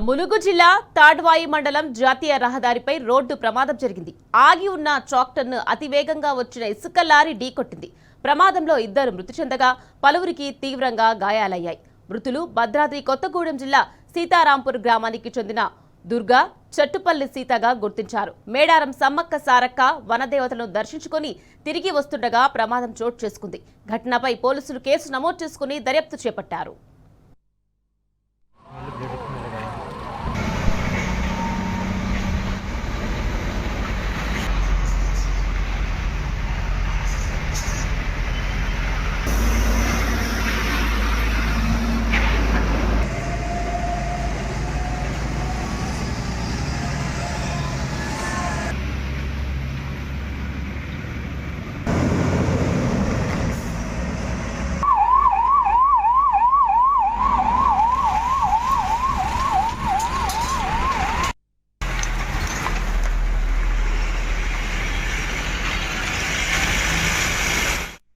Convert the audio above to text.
ములుగు జిల్లా తాడ్వాయి మండలం జాతీయ రహదారిపై రోడ్డు ప్రమాదం జరిగింది. ఆగి ఉన్న ట్రాక్టర్ను అతివేగంగా వచ్చిన ఇసుక లారీ ఢీకొట్టింది. ప్రమాదంలో 2 మృతి చెందగా పలువురికి తీవ్రంగా గాయాలయ్యాయి. మృతులు భద్రాద్రి కొత్తగూడెం జిల్లా సీతారాంపూర్ గ్రామానికి చెందిన దుర్గా, చెట్టుపల్లి సీతగా గుర్తించారు. మేడారం సమ్మక్క సారక్క వనదేవతలను దర్శించుకుని తిరిగి వస్తుండగా ప్రమాదం చోటు చేసుకుంది. ఘటనపై పోలీసులు కేసు నమోదు చేసుకుని దర్యాప్తు చేపట్టారు.